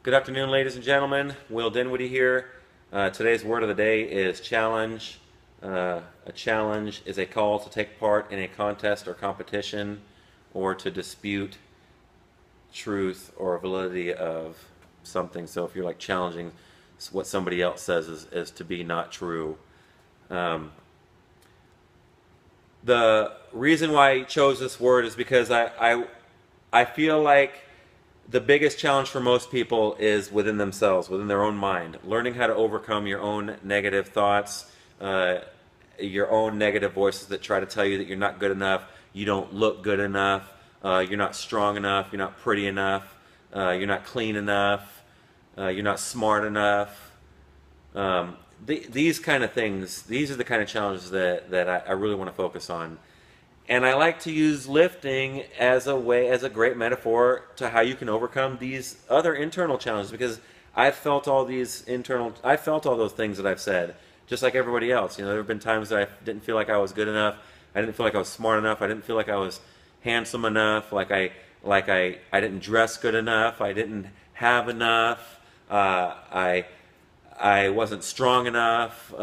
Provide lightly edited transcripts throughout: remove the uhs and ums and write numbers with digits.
Good afternoon, ladies and gentlemen. Will Dinwiddie here. Today's word of the day is challenge. A challenge is a call to take part in a contest or competition or to dispute truth or validity of something. So if you're like challenging what somebody else says is to be not true. The reason why I chose this word is because I feel like the biggest challenge for most people is within themselves, within their own mind. Learning how to overcome your own negative thoughts, your own negative voices that try to tell you that you're not good enough, you don't look good enough, you're not strong enough, you're not pretty enough, you're not clean enough, you're not smart enough. These kind of things, these are the kind of challenges that I really want to focus on. And I like to use lifting as a great metaphor to how you can overcome these other internal challenges, because I felt all those things that I've said, just like everybody else. You know, there have been times that I didn't feel like I was good enough, I didn't feel like I was smart enough, I didn't feel like I was handsome enough, like I didn't dress good enough, I didn't have enough, I wasn't strong enough,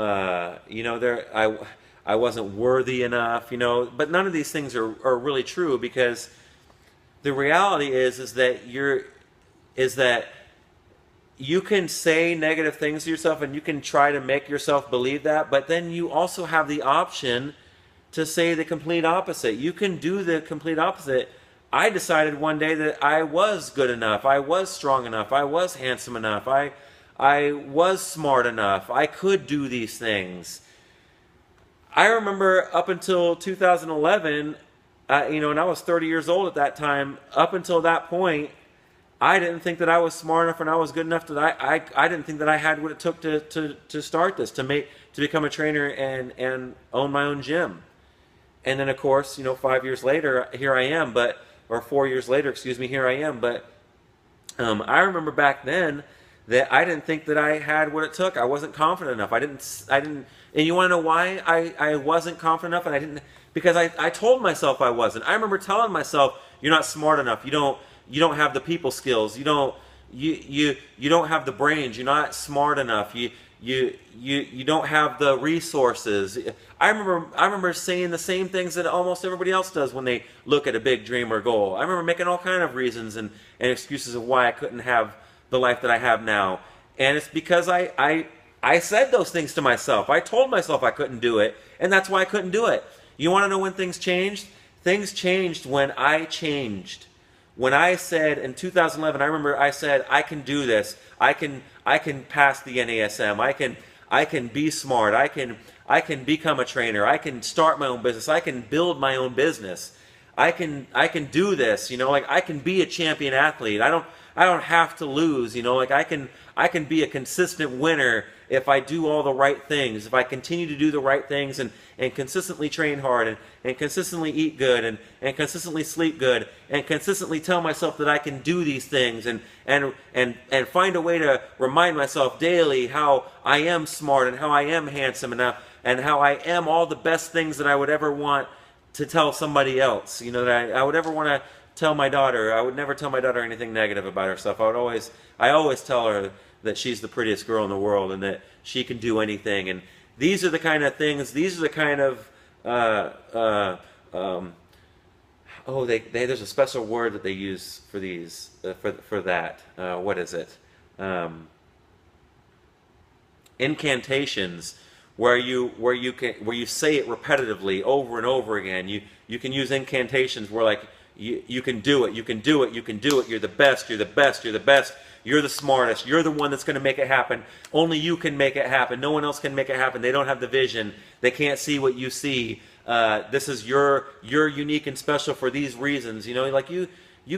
I wasn't worthy enough, but none of these things are really true, because the reality is that you can say negative things to yourself and you can try to make yourself believe that, but then you also have the option to say the complete opposite. You can do the complete opposite. I decided one day that I was good enough, I was strong enough, I was handsome enough, I was smart enough, I could do these things. I remember up until 2011, and I was 30 years old at that time. Up until that point, I didn't think that I was smart enough and I was good enough that I didn't think that I had what it took to start this, to become a trainer and own my own gym. And then of course, 5 years later, here I am, or 4 years later, excuse me, here I am. But I remember back then that I didn't think that I had what it took. I wasn't confident enough. I didn't, and you want to know why I wasn't confident enough? And I didn't, because I told myself I wasn't. I remember telling myself, you're not smart enough. You don't have the people skills. You don't have the brains. You're not smart enough. You don't have the resources. I remember saying the same things that almost everybody else does when they look at a big dream or goal. I remember making all kind of reasons and excuses of why I couldn't have the life that I have now. And it's because I said those things to myself. I told myself I couldn't do it, and that's why I couldn't do it. You want to know when things changed? Things changed when I changed. When I said in 2011, I remember I said, I can do this. I can pass the NASM. I can be smart. I can become a trainer. I can start my own business. I can build my own business. I can do this. Like I can be a champion athlete. I don't have to lose. Like I can be a consistent winner if I do all the right things, if I continue to do the right things and consistently train hard and consistently eat good and consistently sleep good and consistently tell myself that I can do these things and find a way to remind myself daily how I am smart and how I am handsome and how I am all the best things that I would ever want to tell somebody else. That I would ever want to tell my daughter. I would never tell my daughter anything negative about herself. I always tell her that she's the prettiest girl in the world and that she can do anything. And these are the kind of things, these are the kind of, there's a special word that they use for these, for that. What is it? Incantations, where you say it repetitively over and over again. You can use incantations where like, you can do it, you can do it, you can do it, you're the best, you're the best, you're the best, you're the smartest, you're the one that's going to make it happen, only you can make it happen, no one else can make it happen, they don't have the vision, they can't see what you see, this is you're unique and special for these reasons. Like you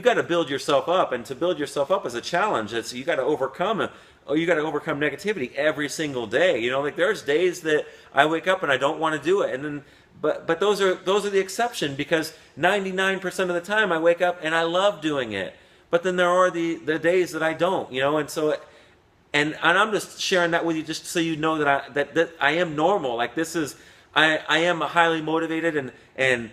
got to build yourself up, and to build yourself up is a challenge. You got to overcome negativity every single day. Like there's days that I wake up and I don't want to do it, and then But those are the exception, because 99% of the time I wake up and I love doing it. But then there are the days that I don't, and so and I'm just sharing that with you just so you know that I am normal. Like this is I am highly motivated and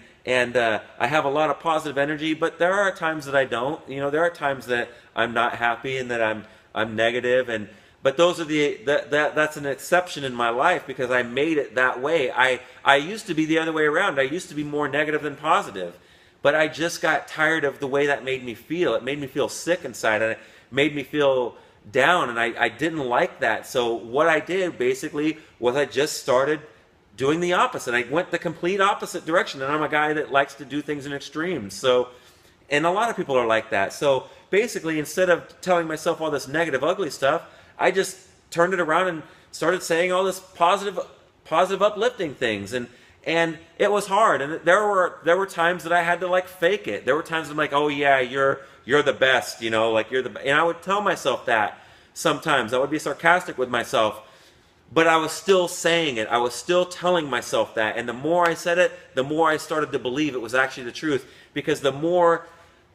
I have a lot of positive energy, but there are times that I don't. There are times that I'm not happy and that I'm negative, but those are that's an exception in my life because I made it that way. I used to be the other way around. I used to be more negative than positive, but I just got tired of the way that made me feel. It made me feel sick inside, and it made me feel down, and I didn't like that. So what I did basically was I just started doing the opposite. I went the complete opposite direction, and I'm a guy that likes to do things in extremes. So, and a lot of people are like that. So basically, instead of telling myself all this negative, ugly stuff, I just turned it around and started saying all this positive, uplifting things. And it was hard. And there were times that I had to like fake it. There were times I'm like, oh yeah, you're the best, you know, like you're the best. And I would tell myself that sometimes. I would be sarcastic with myself. But I was still saying it. I was still telling myself that. And the more I said it, the more I started to believe it was actually the truth. Because the more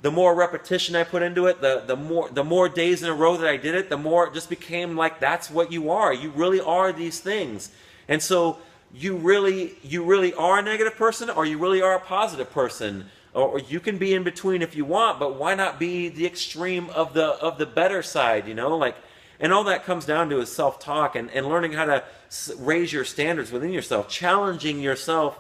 repetition I put into it, the more days in a row that I did it, the more it just became like that's what you are. You really are these things. And so you really are a negative person, or you really are a positive person. Or you can be in between if you want, but why not be the extreme of the better side, you know? Like, and all that comes down to is self-talk and learning how to raise your standards within yourself, challenging yourself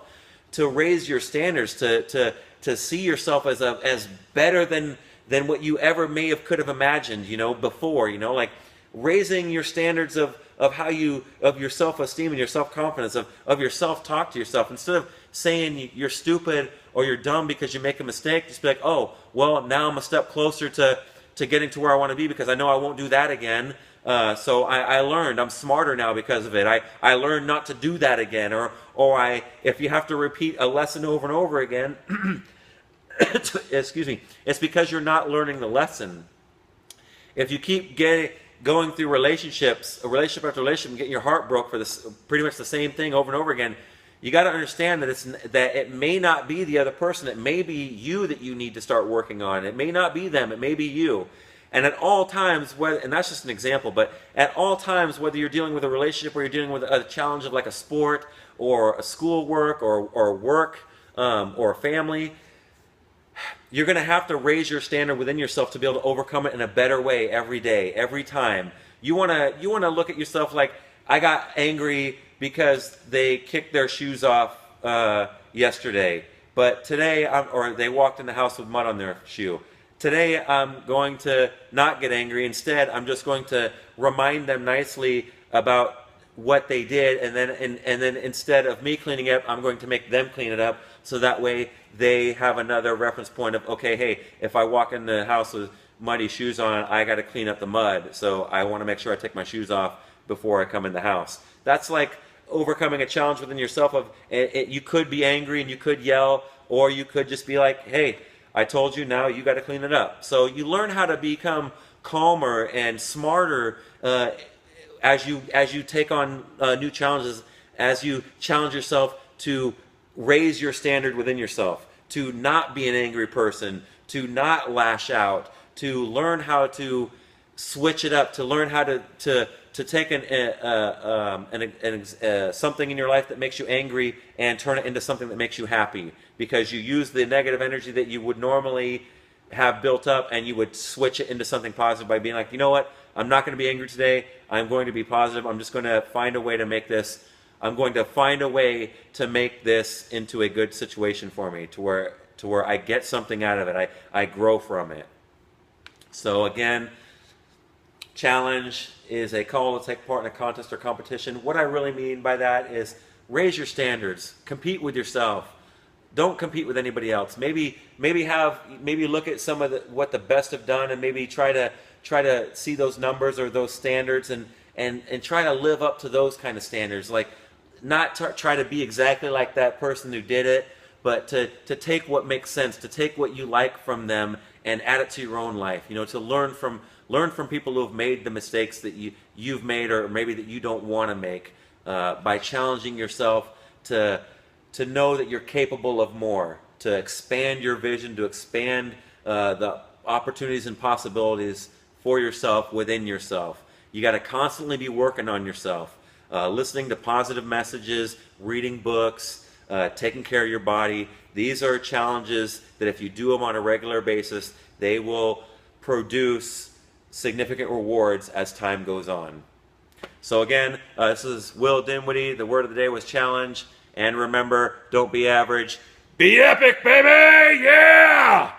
to raise your standards, to see yourself as better than what you ever could have imagined, you know, before, you know, like raising your standards of your self-esteem and your self-confidence, of your self-talk to yourself. Instead of saying you're stupid or you're dumb because you make a mistake, just be like, oh, well, now I'm a step closer to getting to where I want to be because I know I won't do that again. So I learned. I'm smarter now because of it. I learned not to do that again. Or if you have to repeat a lesson over and over again, excuse me, it's because you're not learning the lesson. If you keep going through relationship after relationship, and getting your heart broke for this pretty much the same thing over and over again, you got to understand that it may not be the other person. It may be you that you need to start working on. It may not be them. It may be you. And at all times, and that's just an example, but at all times, whether you're dealing with a relationship or you're dealing with a challenge of like a sport or a schoolwork or work or a family, you're going to have to raise your standard within yourself to be able to overcome it in a better way every day, every time. You want to look at yourself like, I got angry because they kicked their shoes off yesterday, but today, or they walked in the house with mud on their shoe. Today, I'm going to not get angry. Instead, I'm just going to remind them nicely about what they did, and then instead of me cleaning it up, I'm going to make them clean it up, so that way they have another reference point of, okay, hey, if I walk in the house with muddy shoes on, I got to clean up the mud, so I want to make sure I take my shoes off before I come in the house. That's like overcoming a challenge within yourself. You could be angry and you could yell, or you could just be like, hey, I told you, now you got to clean it up. So you learn how to become calmer and smarter as you take on new challenges, as you challenge yourself to raise your standard within yourself, to not be an angry person, to not lash out, to learn how to switch it up, to learn how to take something in your life that makes you angry and turn it into something that makes you happy, because you use the negative energy that you would normally have built up and you would switch it into something positive by being like, you know what, I'm not going to be angry today, I'm going to be positive, I'm just going to find a way to make this, I'm going to find a way to make this into a good situation for me, to where I get something out of it, I grow from it. So again, challenge is a call to take part in a contest or competition. What I really mean by that is raise your standards, compete with yourself. Don't compete with anybody else. Maybe look at some of what the best have done, and maybe try to see those numbers or those standards and try to live up to those kind of standards. Like, not try to be exactly like that person who did it, but to take what makes sense, to take what you like from them and add it to your own life. You know, to learn from people who have made the mistakes that you've made, or maybe that you don't want to make, by challenging yourself to know that you're capable of more, to expand your vision, to expand the opportunities and possibilities for yourself within yourself. You got to constantly be working on yourself, listening to positive messages, reading books, taking care of your body. These are challenges that if you do them on a regular basis, they will produce significant rewards as time goes on. So again, this is Will Dinwiddie. The word of the day was challenge. And remember, don't be average. Be epic, baby! Yeah!